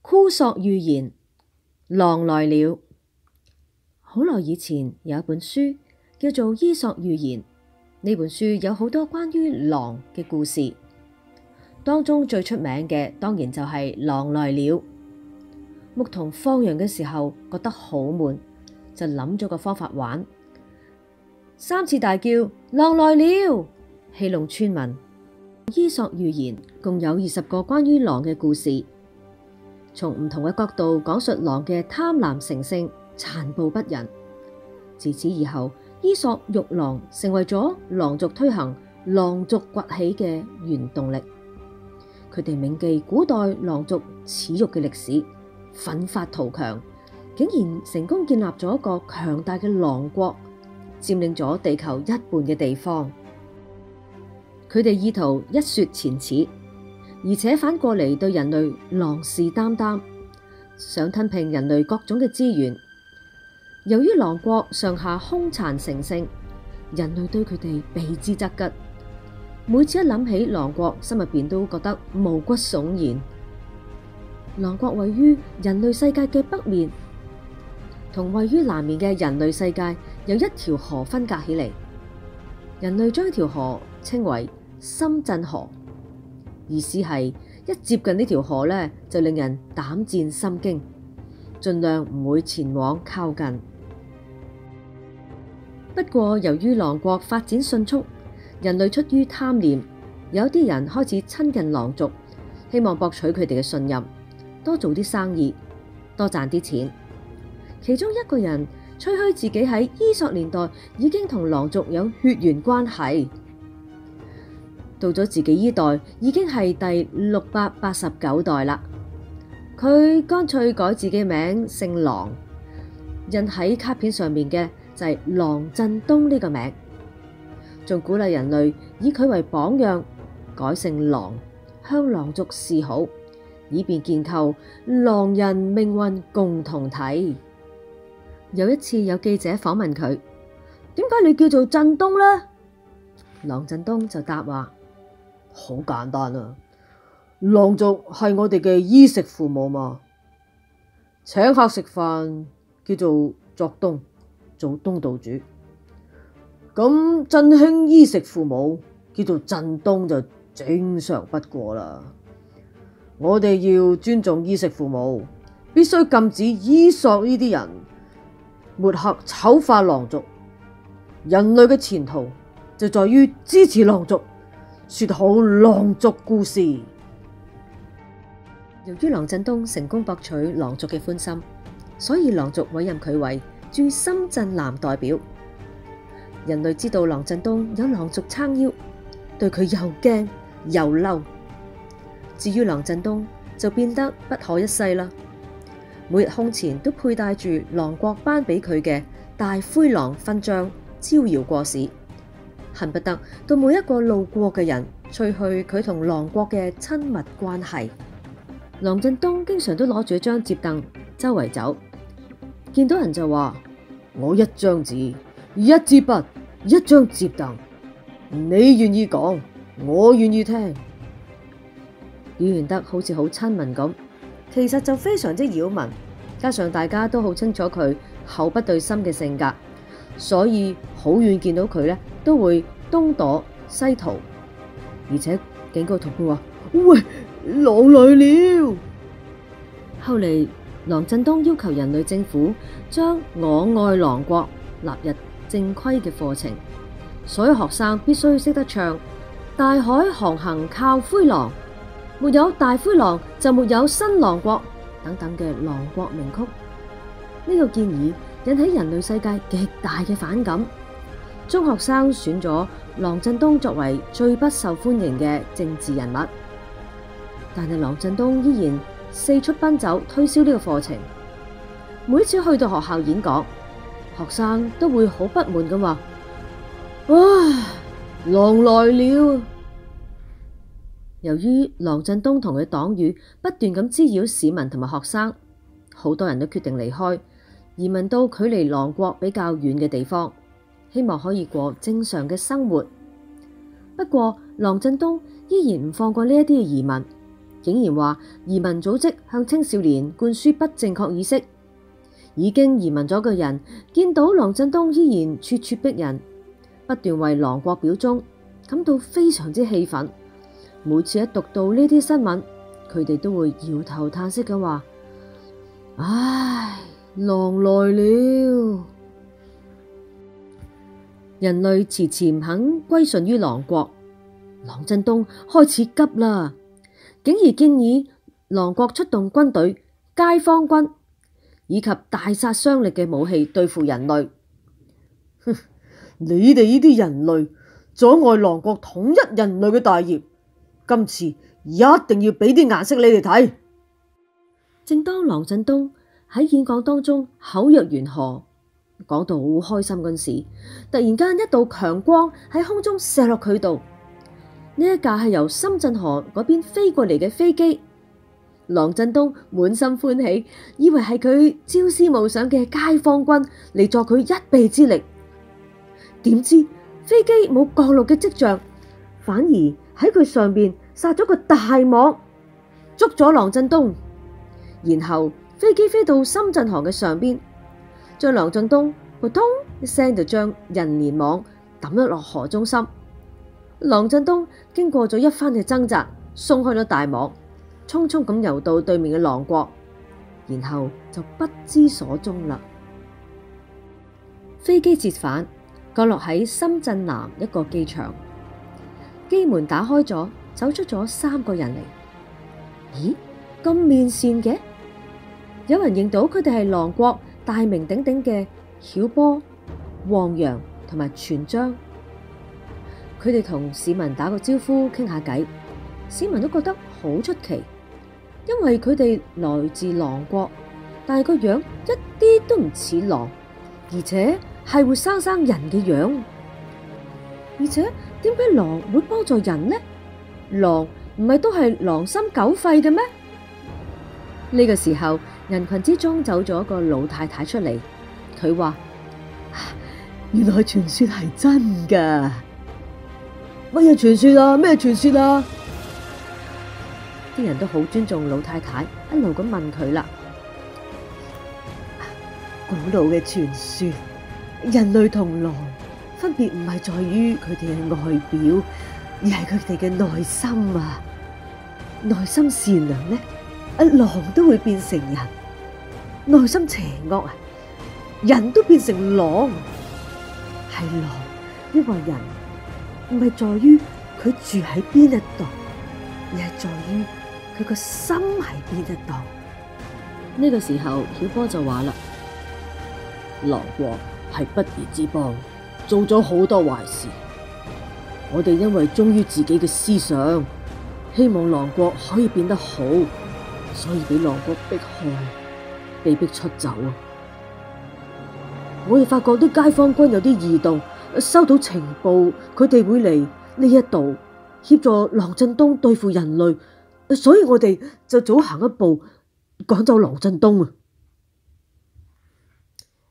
คู่索寓言，狼來了。好耐以前有一本書叫做《伊索寓言》，呢本書有好多關於狼嘅故事，當中最出名嘅當然就係狼來了。牧童放羊嘅時候覺得好悶，就諗咗個方法玩，3次大叫狼來了，戲弄村民。伊索寓言共有20個關於狼嘅故事，從唔同嘅角度講述狼嘅貪婪成性、殘暴不仁。自此以後，伊索育狼成為咗狼族推行狼族崛起嘅原動力。佢哋銘記古代狼族恥辱嘅歷史，奮發圖強，竟然成功建立咗一個強大嘅狼國，佔領咗地球一半嘅地方。佢哋意圖一雪前恥，而且反過嚟對人類狼視眈眈，想吞併人類各種嘅資源。由於狼國上下兇殘成性，人類對佢哋避之則吉。每次一諗起狼國，心入邊都覺得毛骨悚然。狼國位於人類世界嘅北面，同位於南面嘅人類世界有一條河分隔起嚟。人類將呢條河稱為深圳河，意思係一接近呢條河呢，就令人膽戰心驚，盡量唔會前往靠近。不過由於狼國發展迅速，人類出於貪念，有啲人開始親近狼族，希望博取佢哋嘅信任，多做啲生意，多賺啲錢。其中一個人吹噓自己喺伊索年代已經同狼族有血緣關係，到咗自己呢代已經係第689代啦。佢乾脆改自己名姓狼，印喺卡片上面嘅就係狼振東呢個名，仲鼓勵人類以佢為榜樣，改姓狼，向狼族示好，以便建構狼人命運共同體。有一次有記者訪問佢，點解你叫做振東呢？狼振東就答話：好簡單啊，狼族係我哋嘅衣食父母嘛，請客食飯叫做作東，做東道主。咁振興衣食父母叫做振東就正常不過啦。我哋要尊重衣食父母，必須禁止伊索呢啲人抹黑醜化狼族。人類嘅前途就在於支持狼族，說好狼族故事。由於狼振東成功博取狼族嘅歡心，所以狼族委任佢為駐深圳南代表。人類知道狼振東有狼族撐腰，對佢又驚又嬲。至於狼振東就變得不可一世啦，每日胸前都佩戴住狼國頒俾佢嘅大灰狼勳章，招搖過市，恨不得對每一個路過嘅人吹噓佢同狼國嘅親密關係。狼振東經常都攞住一張摺凳周圍走，見到人就話：我一張紙、一支筆、一張摺凳，你願意講，我願意聽，表現得好似好親民咁，其實就非常之擾民。加上大家都好清楚佢口不對心嘅性格，所以好遠見到佢呢都會東躲西逃，而且警告同佢話：喂，狼來了！後嚟狼振東要求人類政府將我愛狼國納入正規嘅課程，所有學生必須識得唱大海航行靠灰狼，沒有大灰狼就沒有新狼國等等嘅狼國名曲。呢個建議引起人類世界極大嘅反感，中學生選咗狼振東作為最不受歡迎嘅政治人物，但係狼振東依然四出奔走推銷呢個課程。每次去到學校演講，學生都會好不滿咁話：唉，狼來了！由於狼振東同佢黨羽不斷咁滋擾市民同埋學生，好多人都決定離開，移民到距離狼國比較遠嘅地方，希望可以過正常嘅生活。不過狼振東依然唔放過呢一啲嘅移民，竟然話移民組織向青少年灌輸不正確意識。已經移民咗嘅人見到郎振東依然咄咄逼人，不斷為郎國表忠，感到非常之氣憤。每次一讀到呢啲新聞，佢哋都會搖頭嘆息咁話：唉，郎來了！人類遲遲唔肯歸順於郎國，郎振東開始急啦，竟然建議郎國出動軍隊、街坊軍以及大殺傷力嘅武器對付人類。哼，你哋呢啲人類阻礙郎國統一人類嘅大業，今次一定要俾啲顏色你哋睇。正當郎振東喺演講當中口若懸河，講到好開心嗰時，突然間一道強光喺空中射落佢度。呢一架係由深圳河嗰邊飛過嚟嘅飛機。郎振東滿心歡喜，以為係佢朝思暮想嘅街坊軍嚟助佢一臂之力。點知飛機冇降落嘅跡象，反而喺佢上邊撒咗個大網，捉咗郎振東。然後飛機飛到深圳河嘅上邊，將郎振東撲通一聲就將人鏈網抌咗落河中心。郎振東經過咗一番嘅掙扎，鬆開咗大網，匆匆咁游到對面嘅郎國，然後就不知所蹤啦。飛機折返，降落喺深圳南一個機場，機門打開咗，走出咗3個人嚟。咦，咁面善嘅？有人認到佢哋係郎國大名鼎鼎嘅曉波、汪洋同埋全璋。佢哋同市民打個招呼，傾下偈，市民都覺得好出奇，因為佢哋來自郎國，但係個樣一啲都唔似狼，而且係活生生人嘅樣。而且點解狼會幫助人呢？狼唔係都係狼心狗肺嘅咩？呢個時候，人群之中走咗一個老太太出嚟，佢話：原來傳說係真噶。乜嘢傳說啊？咩傳說啊？啲人都好尊重老太太，一路咁問佢啦。古老嘅傳說，人類同狼分別唔係在於佢哋嘅外表，而係佢哋嘅內心啊。內心善良呢，狼都會變成人；內心邪惡啊，人都變成狼。係狼，因為人。唔係在於佢住喺邊一度，而係在於佢個心喺邊一度。呢個時候，曉波就話啦：郎國係不義之邦，做咗好多壞事。我哋因為忠於自己嘅思想，希望郎國可以變得好，所以俾郎國迫害，被逼出走啊！我哋發覺啲街坊軍有啲異動。收到情報，佢哋會嚟呢一度協助郎振東對付人類，所以我哋就早行一步趕走郎振東啊！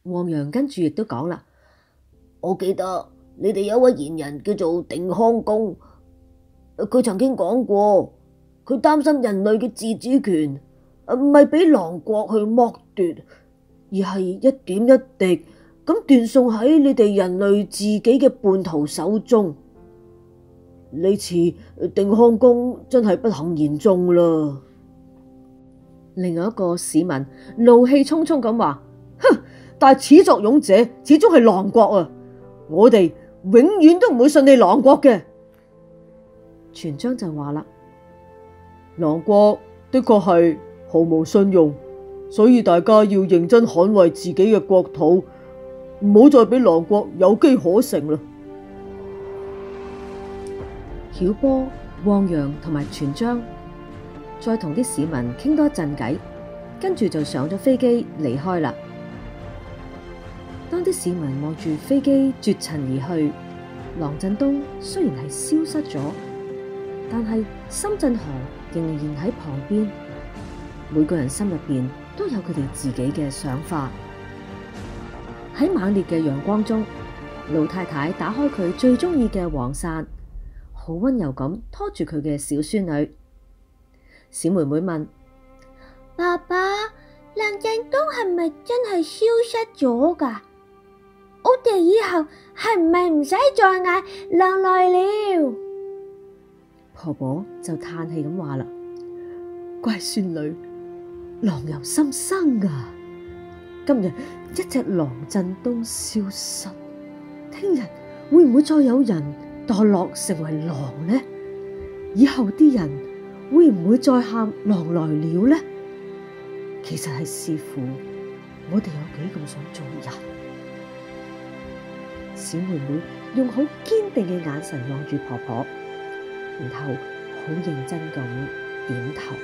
汪洋跟住亦都講啦：我記得你哋有位賢人叫做定康公，佢曾經講過，佢擔心人類嘅自主權唔係俾郎國去剝奪，而係一點一滴咁斷送喺你哋人類自己嘅叛徒手中。呢次定康公真係不幸言中啦。另外一個市民怒氣沖沖咁話：哼！但係始作俑者始終係郎國啊！我哋永遠都唔會順利郎國嘅。全璋就話啦：郎國的確係毫無信用，所以大家要認真捍衛自己嘅國土。唔好再俾郎國有機可乘啦！曉波、汪洋同埋全璋再同啲市民傾多一陣偈，跟住就上咗飛機離開啦。當啲市民望住飛機絕塵而去，郎振東雖然係消失咗，但係深圳河仍然喺旁邊。每個人心入邊都有佢哋自己嘅想法。喺猛烈嘅陽光中，老太太打開佢最中意嘅黃傘，好溫柔咁拖住佢嘅小孫女。小妹妹問：爸爸，梁振東係咪真係消失咗㗎？我哋以後係唔係唔使再嗌狼來了？婆婆就嘆氣咁話啦：乖孫女，狼由心生啊！今日一隻狼振東消失，聽日會唔會再有人墮落成為狼呢？以後啲人會唔會再喊狼來了呢？其實係視乎我哋有幾咁想做人。小妹妹用好堅定嘅眼神望住婆婆，然後好認真咁點頭。